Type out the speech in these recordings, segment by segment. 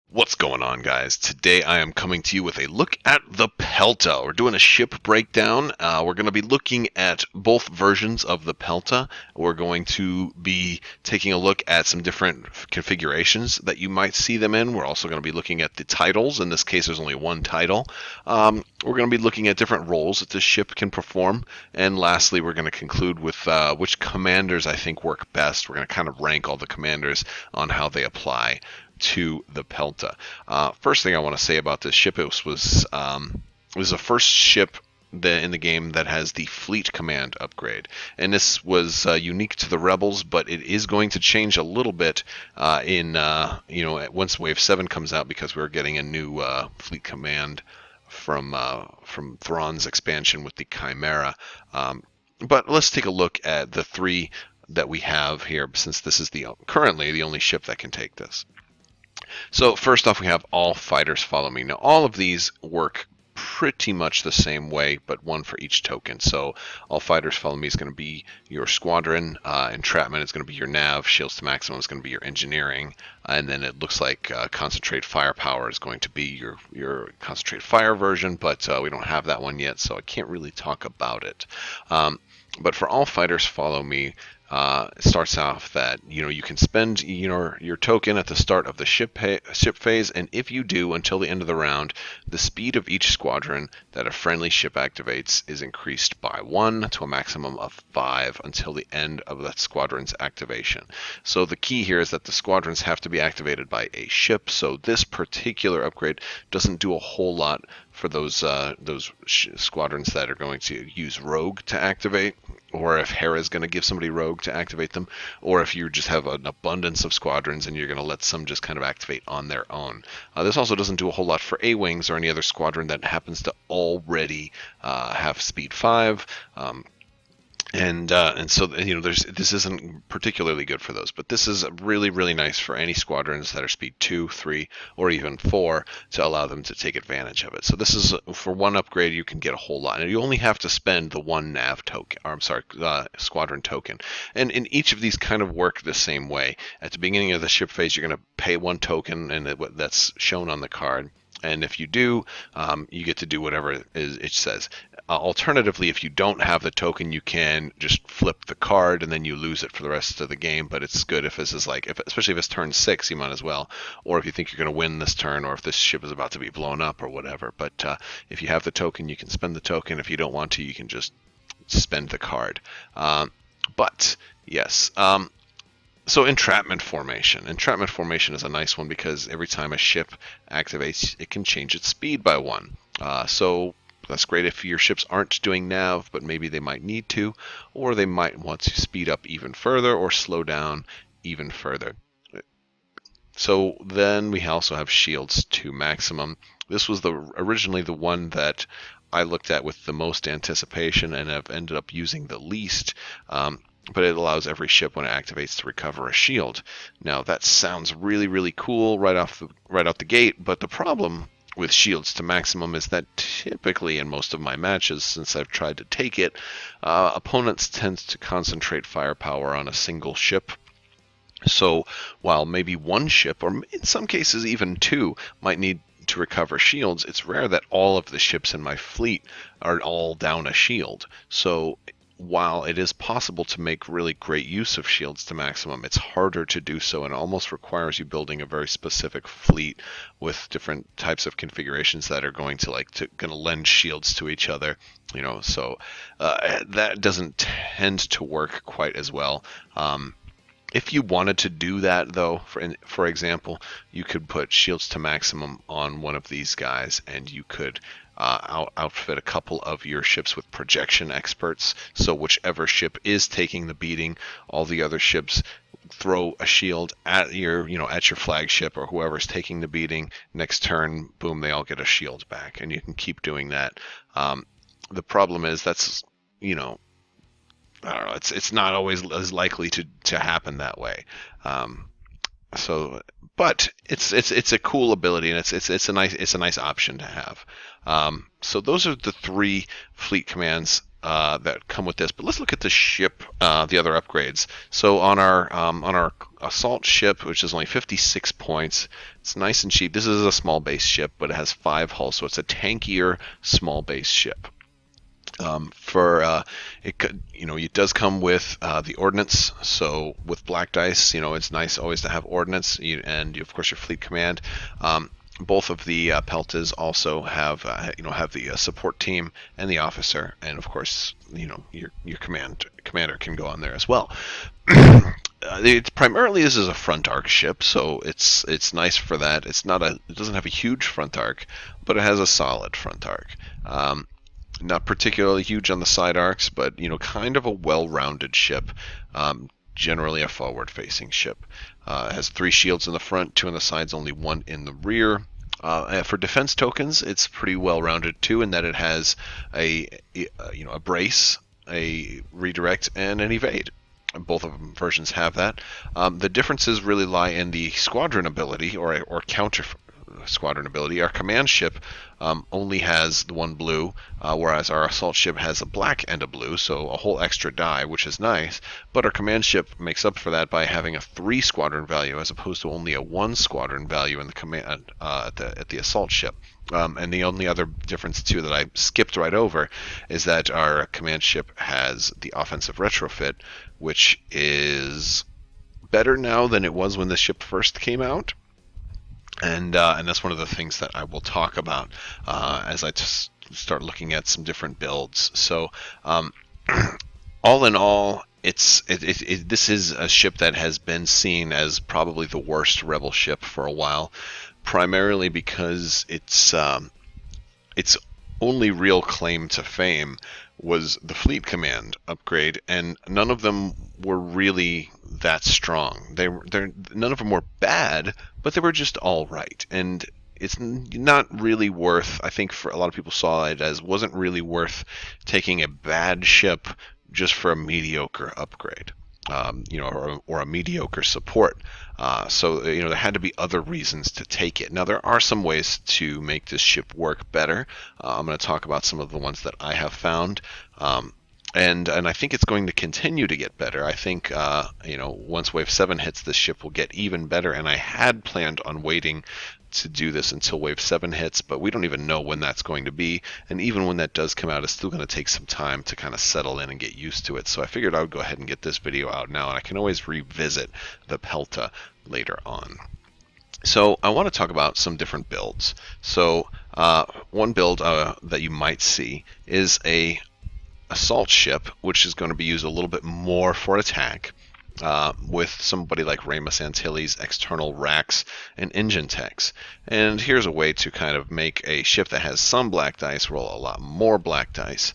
What's going on, guys? Today I am coming to you with a look at the Pelta. We're doing a ship breakdown. We're going to be looking at both versions of the Pelta. We're going to be taking a look at some different configurations that you might see them in. We're also going to be looking at the titles. In this case, there's only one title. We're going to be looking at different roles that this ship can perform. And lastly, we're going to conclude with which commanders I think work best. We're going to kind of rank all the commanders on how they apply to the Pelta. First thing I want to say about this ship, it was the first ship in the game that has the fleet command upgrade, and this was unique to the Rebels, but it is going to change a little bit once Wave 7 comes out, because we're getting a new fleet command from Thrawn's expansion with the Chimera. But let's take a look at the three that we have here, since this is currently the only ship that can take this. So first off, we have all fighters follow me. Now all of these work pretty much the same way, but one for each token. So all fighters follow me is going to be your squadron, entrapment is going to be your nav, shields to maximum is going to be your engineering, and then it looks like concentrate firepower is going to be your concentrate fire version, but we don't have that one yet, so I can't really talk about it. But for all fighters follow me, it starts off that you can spend your token at the start of the ship phase, and if you do, until the end of the round, the speed of each squadron that a friendly ship activates is increased by 1 to a maximum of 5 until the end of that squadron's activation. So the key here is that the squadrons have to be activated by a ship. So this particular upgrade doesn't do a whole lot for those squadrons that are going to use Rogue to activate, or if Hera is going to give somebody Rogue to activate them, or if you just have an abundance of squadrons and you're going to let some just kind of activate on their own. This also doesn't do a whole lot for A-Wings or any other squadron that happens to already have speed 5. And so this isn't particularly good for those, but this is really, really nice for any squadrons that are speed 2, 3, or even 4 to allow them to take advantage of it. So this is, for one upgrade, you can get a whole lot, and you only have to spend the one nav token, or I'm sorry, squadron token. And in each of these kind of work the same way. At the beginning of the ship phase, you're going to pay one token, and that's shown on the card. And if you do, you get to do whatever it says. Alternatively, if you don't have the token, you can just flip the card and then you lose it for the rest of the game. But it's good if this is especially if it's turn 6, you might as well. Or if you think you're going to win this turn, or if this ship is about to be blown up or whatever. But if you have the token, you can spend the token. If you don't want to, you can just spend the card. But yes. So entrapment formation. Entrapment formation is a nice one because every time a ship activates, it can change its speed by 1. So that's great if your ships aren't doing nav, but maybe they might need to, or they might want to speed up even further or slow down even further. So then we also have shields to maximum. This was originally the one that I looked at with the most anticipation and have ended up using the least. But it allows every ship when it activates to recover a shield. Now that sounds really, really cool right out the gate, but the problem with shields to maximum is that typically in most of my matches, since I've tried to take it, opponents tend to concentrate firepower on a single ship. So while maybe one ship, or in some cases even 2, might need to recover shields, it's rare that all of the ships in my fleet are all down a shield. So while it is possible to make really great use of shields to maximum, it's harder to do so, and almost requires you building a very specific fleet with different types of configurations that are going to lend shields to each other. So that doesn't tend to work quite as well. If you wanted to do that, though, for example, you could put shields to maximum on one of these guys, and you could outfit a couple of your ships with projection experts. So whichever ship is taking the beating, all the other ships throw a shield at your flagship or whoever's taking the beating. Next turn, boom, they all get a shield back, and you can keep doing that. The problem is that's I don't know. It's not always as likely to happen that way. But it's a cool ability, and it's a nice option to have. So those are the 3 fleet commands that come with this. But let's look at the ship, the other upgrades. So on our assault ship, which is only 56 points, it's nice and cheap. This is a small base ship, but it has 5 hulls, so it's a tankier small base ship. It does come with the ordnance. So with black dice, it's nice always to have ordnance, and of course your fleet command. Both of the Peltas also have the support team and the officer, and of course your commander can go on there as well. It's primarily, this is a front arc ship, so it's nice for that. It doesn't have a huge front arc, but it has a solid front arc. Not particularly huge on the side arcs, but kind of a well-rounded ship. Generally a forward-facing ship. It has 3 shields in the front, 2 on the sides, only 1 in the rear. For defense tokens, it's pretty well-rounded too, in that it has a brace, a redirect, and an evade. Both of them versions have that. The differences really lie in the squadron ability or counter squadron ability. Our command ship only has the 1 blue, whereas our assault ship has a black and a blue, so a whole extra die, which is nice. But our command ship makes up for that by having a 3 squadron value as opposed to only a 1 squadron value in the command at the assault ship. And the only other difference too that I skipped right over is that our command ship has the offensive retrofit, which is better now than it was when the ship first came out. And that's one of the things that I will talk about as I start looking at some different builds. So all in all, this is a ship that has been seen as probably the worst rebel ship for a while, primarily because its only real claim to fame was the fleet command upgrade, and none of them were really that strong. None of them were bad, but they were just all right. And it's not really worth, I think for a lot of people saw it as wasn't really worth taking a bad ship just for a mediocre upgrade. Or a mediocre support. So there had to be other reasons to take it. Now there are some ways to make this ship work better. I'm going to talk about some of the ones that I have found. And I think it's going to continue to get better. I think once Wave 7 hits, this ship will get even better. And I had planned on waiting to do this until Wave 7 hits, but we don't even know when that's going to be. And even when that does come out, it's still going to take some time to kind of settle in and get used to it. So I figured I would go ahead and get this video out now, and I can always revisit the Pelta later on. So I want to talk about some different builds. So one build that you might see is a assault ship, which is going to be used a little bit more for attack. With somebody like Ramus Antilles, external racks, and engine techs. And here's a way to kind of make a ship that has some black dice roll a lot more black dice.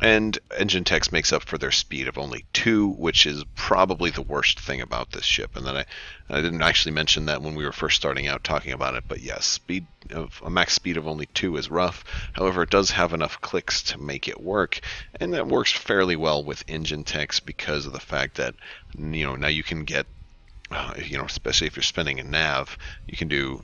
And engine techs makes up for their speed of only 2, which is probably the worst thing about this ship. And then I didn't actually mention that when we were first starting out talking about it, but yes, a max speed of only 2 is rough. However, it does have enough clicks to make it work, and that works fairly well with engine techs because of the fact that now you can get especially if you're spending a nav, you can do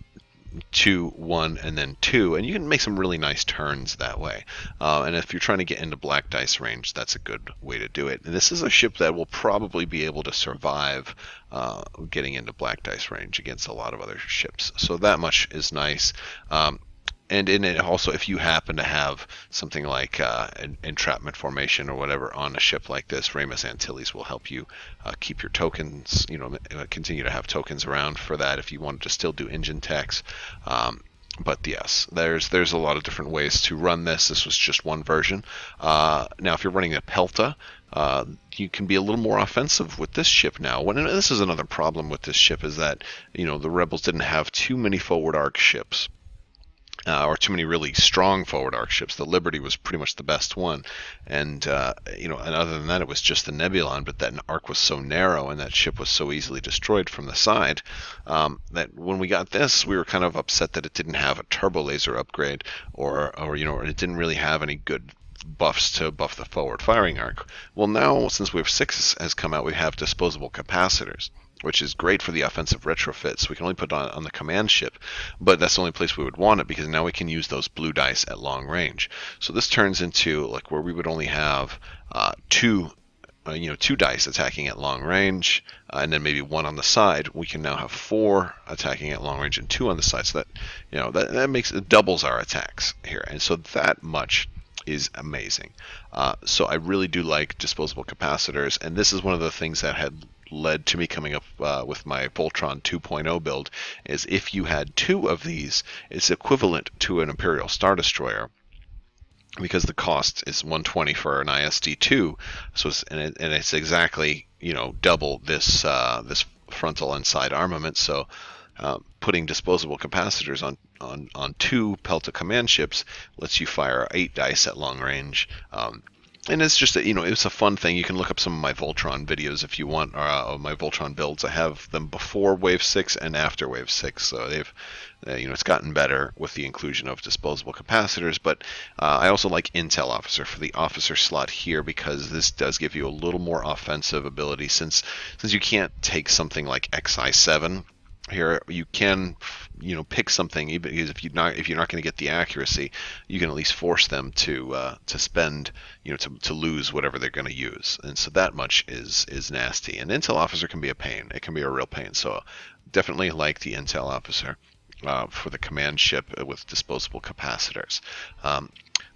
2, 1, and then 2, and you can make some really nice turns that way. And if you're trying to get into black dice range, that's a good way to do it. And this is a ship that will probably be able to survive getting into black dice range against a lot of other ships. So that much is nice. And in it also, if you happen to have something like an entrapment formation or whatever on a ship like this, Ramus Antilles will help you keep your tokens, continue to have tokens around for that if you wanted to still do engine techs. But yes, there's a lot of different ways to run this. This was just one version. Now, if you're running a Pelta, you can be a little more offensive with this ship now. And this is another problem with this ship is that, the Rebels didn't have too many forward arc ships. Or too many really strong forward arc ships. The Liberty was pretty much the best one, and and other than that, it was just the Nebulon. But that arc was so narrow, and that ship was so easily destroyed from the side, that when we got this, we were kind of upset that it didn't have a turbo laser upgrade, or it didn't really have any good buffs to buff the forward firing arc. Well, now since Wave 6 has come out, we have disposable capacitors. which is great for the offensive retrofits. We can only put it on the command ship, but that's the only place we would want it because now we can use those blue dice at long range. So this turns into like where we would only have two dice attacking at long range, and then maybe one on the side. We can now have 4 attacking at long range and 2 on the side. So that makes it doubles our attacks here, and so that much is amazing. So I really do like disposable capacitors, and this is one of the things that had led to me coming up with my Voltron 2.0 build. Is if you had 2 of these, it's equivalent to an Imperial Star Destroyer, because the cost is 120 for an ISD2, so it's exactly double this frontal and side armament. So putting disposable capacitors on 2 Pelta command ships lets you fire 8 dice at long range. And it's just it's a fun thing. You can look up some of my Voltron videos if you want, or my Voltron builds. I have them before Wave 6 and after Wave 6, so they've it's gotten better with the inclusion of disposable capacitors. But I also like Intel Officer for the officer slot here, because this does give you a little more offensive ability. Since you can't take something like XI7 here, you can pick something, even if you're not going to get the accuracy, you can at least force them to spend to lose whatever they're going to use. And so that much is nasty. And Intel Officer can be a pain. It can be a real pain. So definitely like the Intel Officer for the command ship with disposable capacitors.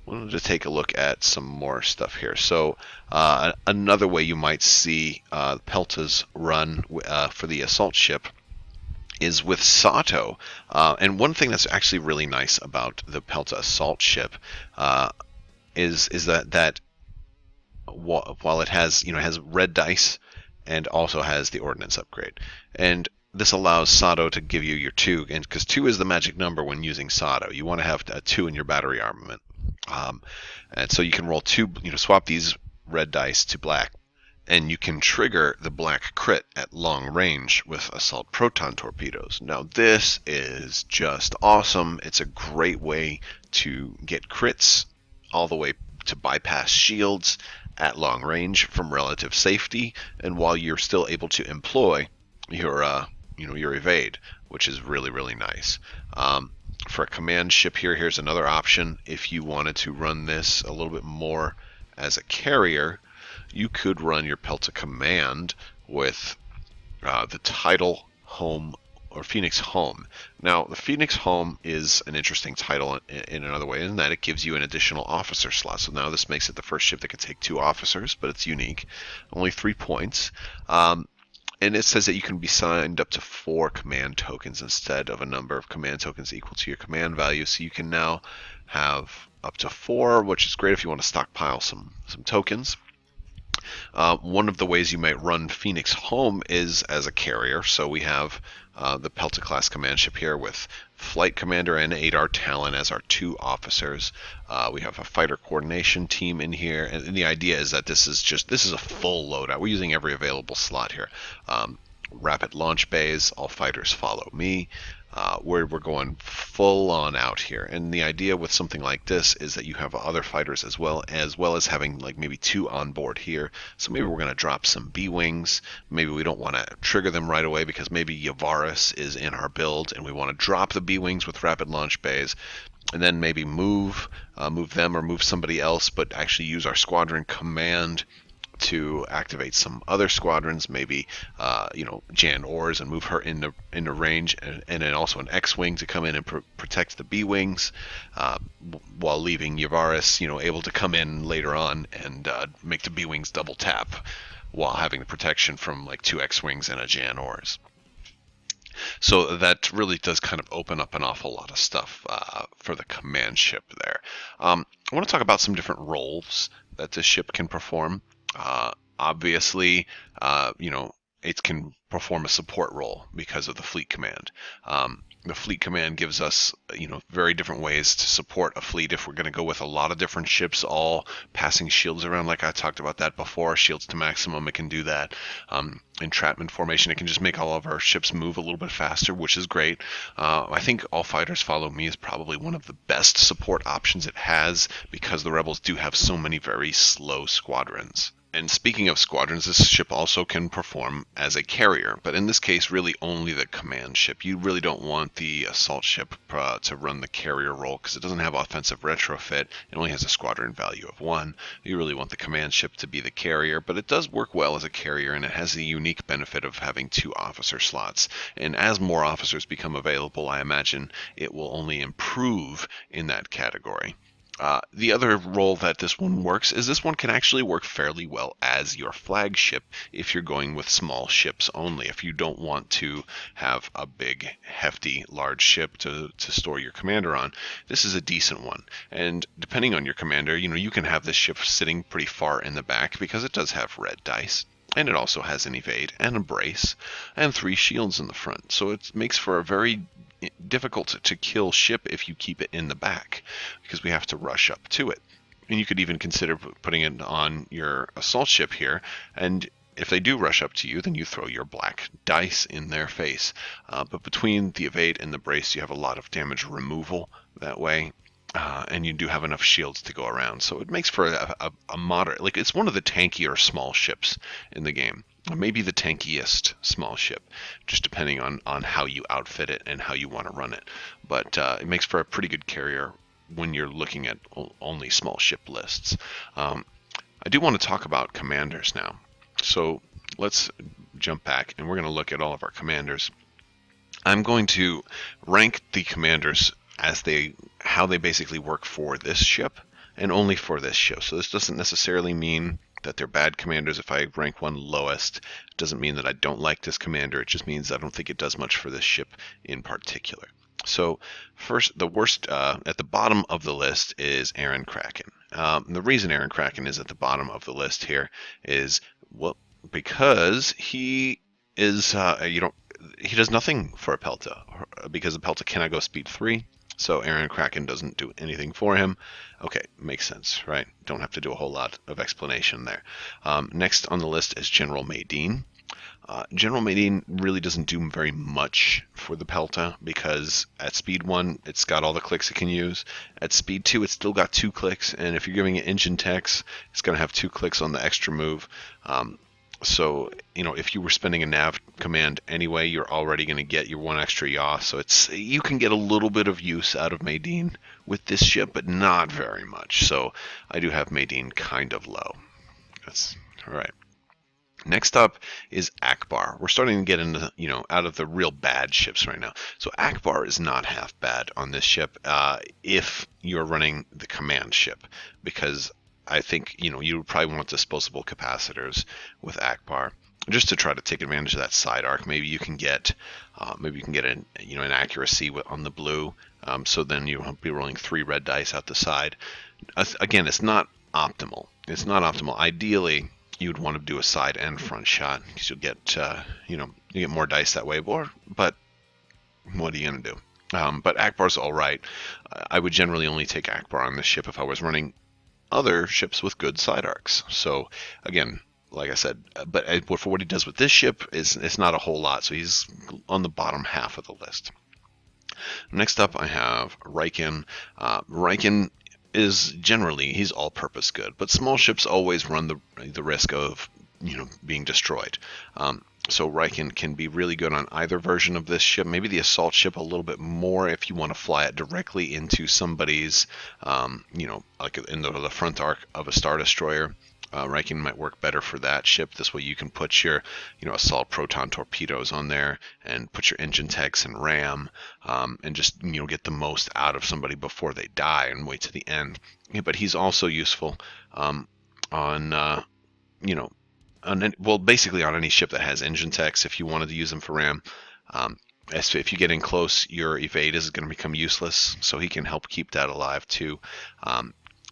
Wanted to take a look at some more stuff here. So another way you might see Pelta's run for the assault ship is with Sato. And one thing that's actually really nice about the Pelta assault ship is that while it has red dice and also has the ordnance upgrade, and this allows Sato to give you your 2, and because 2 is the magic number when using Sato, you want to have a 2 in your battery armament, and so you can roll 2, swap these red dice to black, and you can trigger the black crit at long range with assault proton torpedoes. Now this is just awesome. It's a great way to get crits all the way to bypass shields at long range from relative safety, and while you're still able to employ your evade, which is really, really nice. For a command ship here's another option. If you wanted to run this a little bit more as a carrier, you could run your Pelta command with the title Home or Phoenix Home. Now, the Phoenix Home is an interesting title in another way, in that it gives you an additional officer slot. So now this makes it the first ship that can take 2 officers, but it's unique. Only 3 points. And it says that you can be signed up to 4 command tokens instead of a number of command tokens equal to your command value. So you can now have up to 4, which is great if you want to stockpile some tokens. One of the ways you might run Phoenix Home is as a carrier. So we have the Pelta class command ship here with Flight Commander and Adar Talon as our 2 officers. We have a fighter coordination team in here, and the idea is that this is a full loadout. We're using every available slot here. Rapid launch bays, all fighters follow me. We're going full on out here, and the idea with something like this is that you have other fighters as well as having like maybe 2 on board here. So maybe we're going to drop some B-wings. Maybe we don't want to trigger them right away because maybe Yavaris is in our build and we want to drop the B-wings with rapid launch bays, and then maybe move them or move somebody else, but actually use our squadron command to activate some other squadrons, maybe Jan Ors, and move her into range, and then also an X-wing to come in and protect the B-wings, while leaving Yavaris able to come in later on and make the B-wings double tap while having the protection from like 2 X-wings and a Jan Ors. So that really does kind of open up an awful lot of stuff for the command ship there. I want to talk about some different roles that this ship can perform. Obviously, it can perform a support role because of the fleet command. The fleet command gives us, very different ways to support a fleet. If we're going to go with a lot of different ships all passing shields around, like I talked about that before, shields to maximum, it can do that. Entrapment formation, it can just make all of our ships move a little bit faster, which is great. I think All Fighters Follow Me is probably one of the best support options it has, because the Rebels do have so many very slow squadrons. And speaking of squadrons, this ship also can perform as a carrier, but in this case, really only the command ship. You really don't want the assault ship to run the carrier role because it doesn't have offensive retrofit. It only has a squadron value of 1. You really want the command ship to be the carrier, but it does work well as a carrier, and it has the unique benefit of having 2 officer slots. And as more officers become available, I imagine it will only improve in that category. The other role that this one works is this one can actually work fairly well as your flagship if you're going with small ships only. If you don't want to have a big, hefty, large ship to store your commander on, this is a decent one. And depending on your commander, you can have this ship sitting pretty far in the back because it does have red dice. And it also has an evade and a brace and 3 shields in the front. So it makes for a very difficult to kill ship if you keep it in the back because we have to rush up to it. And you could even consider putting it on your assault ship here, and if they do rush up to you, then you throw your black dice in their face. But between the evade and the brace, you have a lot of damage removal that way. And you do have enough shields to go around, so it makes for a moderate, like it's one of the tankier small ships in the game. Maybe the tankiest small ship, just depending on how you outfit it and how you want to run it. But it makes for a pretty good carrier when you're looking at only small ship lists. I do want to talk about commanders now. So let's jump back and we're going to look at all of our commanders. I'm going to rank the commanders as how they basically work for this ship and only for this ship. So this doesn't necessarily mean that they're bad commanders. If I rank one lowest, it doesn't mean that I don't like this commander. It just means I don't think it does much for this ship in particular. So first, the worst at the bottom of the list is Aaron Kraken. The reason Aaron Kraken is at the bottom of the list here is, well, because he is he does nothing for a Pelta because a Pelta cannot go speed 3. So Aaron Kraken doesn't do anything for him. Okay, makes sense, right? Don't have to do a whole lot of explanation there. Next on the list is General Maydeen. General Maydeen really doesn't do very much for the Pelta because at speed 1, it's got all the clicks it can use. At speed 2, it's still got 2 clicks, and if you're giving it engine techs, it's going to have 2 clicks on the extra move. So, if you were spending a nav command anyway, you're already going to get your 1 extra yaw. So you can get a little bit of use out of Maydeen with this ship, but not very much. So I do have Maydeen kind of low. That's all right. Next up is Akbar. We're starting to get into, out of the real bad ships right now. So Akbar is not half bad on this ship if you're running the command ship, because I think you would probably want disposable capacitors with Akbar just to try to take advantage of that side arc. Maybe you can get an accuracy on the blue, so then you won't be rolling 3 red dice out the side. Again, it's not optimal. It's not optimal. Ideally, you'd want to do a side and front shot because you'll get you get more dice that way. But what are you gonna do? But Akbar's all right. I would generally only take Akbar on this ship if I was running other ships with good side arcs. So again, like I said, but for what he does with this ship it's not a whole lot. So he's on the bottom half of the list. Next up, I have Riken. Riken is generally he's all-purpose good, but small ships always run the risk of being destroyed. So Riken can be really good on either version of this ship. Maybe the assault ship a little bit more if you want to fly it directly into somebody's, like in the front arc of a Star Destroyer. Riken might work better for that ship. This way you can put your, assault proton torpedoes on there and put your engine techs and ram, and just, get the most out of somebody before they die and wait to the end. Yeah, but he's also useful basically on any ship that has engine techs if you wanted to use them for ram. If you get in close, your evade is going to become useless, so he can help keep that alive too.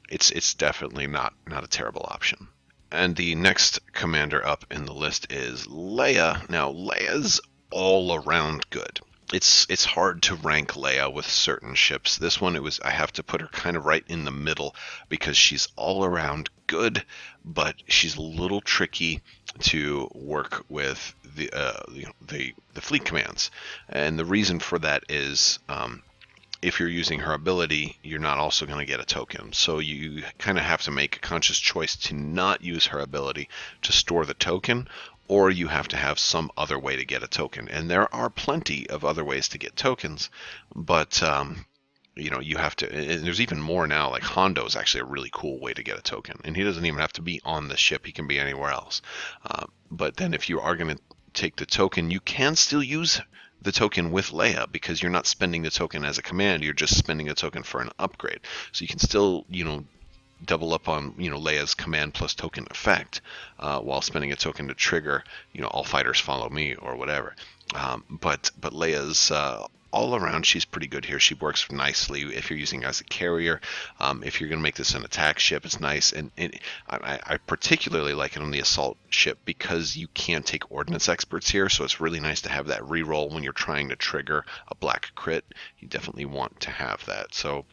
It's definitely not a terrible option. And the next commander up in the list is Leia. Now, Leia's all around good. It's hard to rank Leia with certain ships. This one, I have to put her kind of right in the middle because she's all around good, but she's a little tricky to work with the fleet commands. And the reason for that is if you're using her ability, you're not also going to get a token. So you kind of have to make a conscious choice to not use her ability to store the token, or you have to have some other way to get a token. And there are plenty of other ways to get tokens, but you have to, and there's even more now. Like Hondo is actually a really cool way to get a token, and he doesn't even have to be on the ship. He can be anywhere else. But then if you are going to take the token, you can still use the token with Leia, because you're not spending the token as a command, you're just spending a token for an upgrade. So you can still, double up on, Leia's command plus token effect, while spending a token to trigger, all fighters follow me or whatever. But Leia's all around, she's pretty good here. She works nicely if you're using as a carrier. If you're going to make this an attack ship, it's nice. And I particularly like it on the assault ship because you can't take ordnance experts here. So it's really nice to have that reroll when you're trying to trigger a black crit. You definitely want to have that. So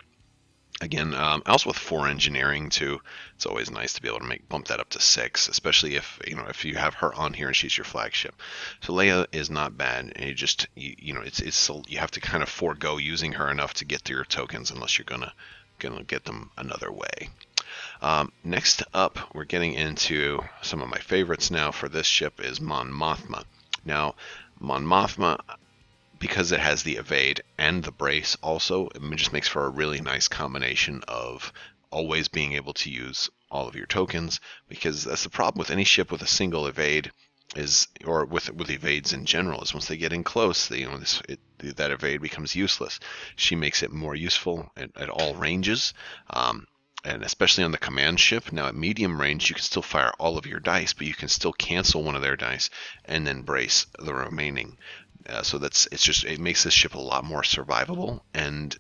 again, also with 4 engineering too, it's always nice to be able to bump that up to 6, especially if you have her on here and she's your flagship. So Leia is not bad, and you have to kind of forego using her enough to get to your tokens unless you're gonna get them another way. Next up, we're getting into some of my favorites now for this ship is Mon Mothma. Now, Mon Mothma, because it has the evade and the brace also, it just makes for a really nice combination of always being able to use all of your tokens, because that's the problem with any ship with a single evade or with evades in general, is once they get in close, that evade becomes useless. She makes it more useful at all ranges, and especially on the command ship. Now at medium range, you can still fire all of your dice, but you can still cancel one of their dice and then brace the remaining. So it makes this ship a lot more survivable. And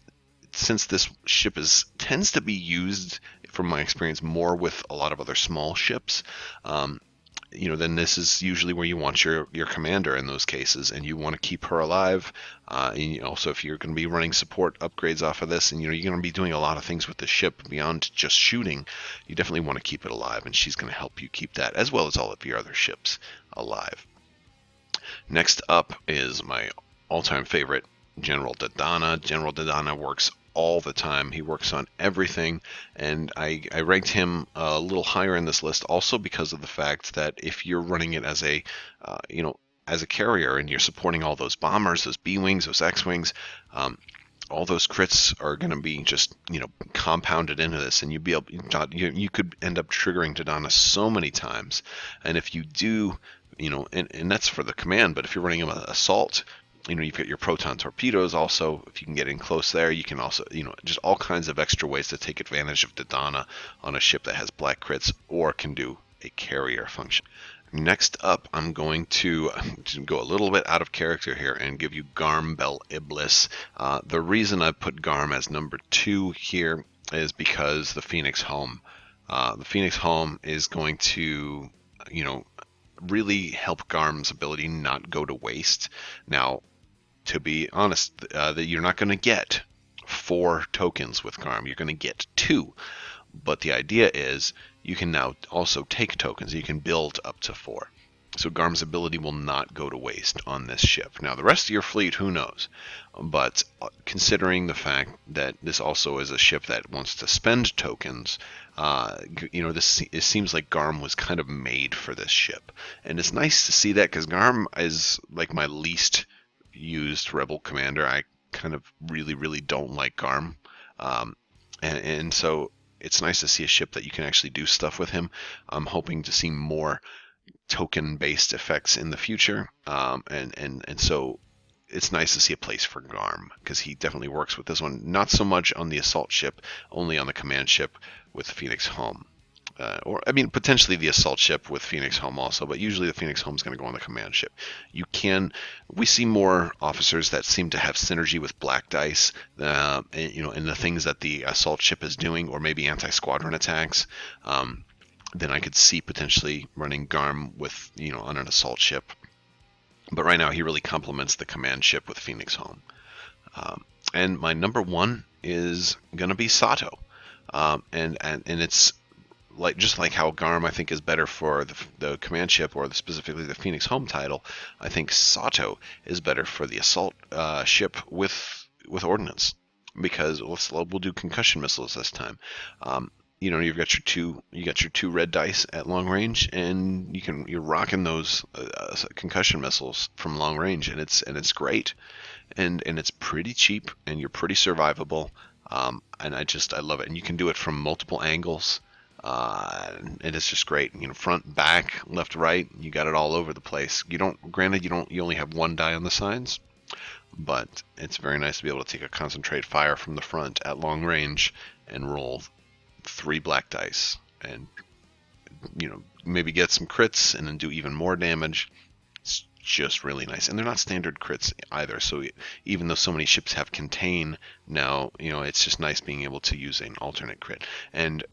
since this ship tends to be used, from my experience, more with a lot of other small ships, then this is usually where you want your commander in those cases, and you want to keep her alive. And also, if you're going to be running support upgrades off of this, and you're going to be doing a lot of things with the ship beyond just shooting, you definitely want to keep it alive, and she's going to help you keep that, as well as all of your other ships alive. Next up is my all-time favorite, General Dodonna. General Dodonna works all the time. He works on everything, and I ranked him a little higher in this list also because of the fact that if you're running it as a carrier and you're supporting all those bombers, those B-wings, those X-wings, all those crits are going to be just compounded into this, and you could end up triggering Dodonna so many times. And if you do, and that's for the command, but if you're running an assault, you've got your proton torpedoes also. If you can get in close there, you can also, just all kinds of extra ways to take advantage of Dodonna on a ship that has black crits or can do a carrier function. Next up, I'm going to go a little bit out of character here and give you Garm Bel Iblis. The reason I put Garm as number 2 here is because the Phoenix Home. The Phoenix Home is going to, really help Garm's ability not go to waste. Now, to be honest, that you're not going to get 4 tokens with Garm. You're going to get 2. But the idea is you can now also take tokens. You can build up to 4. So Garm's ability will not go to waste on this ship. Now, the rest of your fleet, who knows? But considering the fact that this also is a ship that wants to spend tokens, it seems like Garm was kind of made for this ship. And it's nice to see that, because Garm is like my least used Rebel commander. I kind of really, really don't like Garm. And so it's nice to see a ship that you can actually do stuff with him. I'm hoping to see more token-based effects in the future, and so it's nice to see a place for Garm, because he definitely works with this one. Not so much on the assault ship, only on the command ship with Phoenix Home. Potentially the assault ship with Phoenix Home also, but usually the Phoenix Home is going to go on the command ship. We see more officers that seem to have synergy with black dice, in the things that the assault ship is doing, or maybe anti-squadron attacks. Then I could see potentially running Garm with, on an assault ship. But right now he really complements the command ship with Phoenix Home. And my number 1 is going to be Sato. And it's just like how Garm, I think, is better for the command ship, or specifically the Phoenix Home title, I think Sato is better for the assault ship with ordnance. because we'll do concussion missiles this time. You've got your two red dice at long range, and you're rocking those concussion missiles from long range, and it's great, and it's pretty cheap, and you're pretty survivable. And I love it, and you can do it from multiple angles. And it's just great. Front, back, left, right. You got it all over the place. Granted, you only have one die on the sides, but it's very nice to be able to take a concentrate fire from the front at long range and roll 3 black dice, and maybe get some crits and then do even more damage. It's just really nice, and they're not standard crits either. So even though so many ships have contain now, it's just nice being able to use an alternate crit. And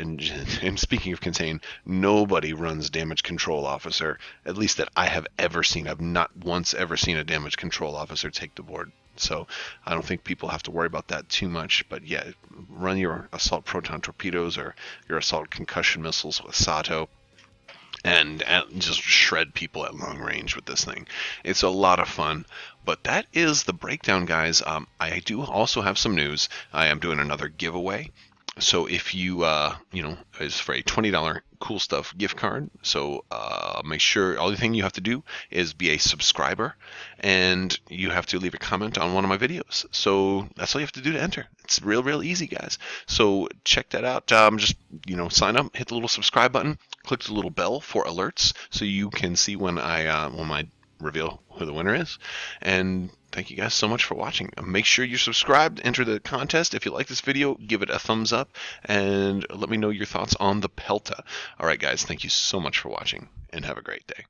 speaking of contain, nobody runs damage control officer, at least that I have ever seen. I've not once ever seen a damage control officer take the board. So I don't think people have to worry about that too much. But yeah, run your assault proton torpedoes or your assault concussion missiles with Sato, and just shred people at long range with this thing. It's a lot of fun. But that is the breakdown, guys. I do also have some news. I am doing another giveaway. So if you, is for a $20 Cool Stuff gift card. So make sure all the thing you have to do is be a subscriber, and you have to leave a comment on one of my videos. So that's all you have to do to enter. It's real easy, guys. So check that out. Just sign up, hit the little subscribe button, click the little bell for alerts, so you can see when I reveal who the winner is. And thank you guys so much for watching. Make sure you're subscribed, enter the contest. If you like this video, give it a thumbs up, and let me know your thoughts on the Pelta. All right, guys, thank you so much for watching, and have a great day.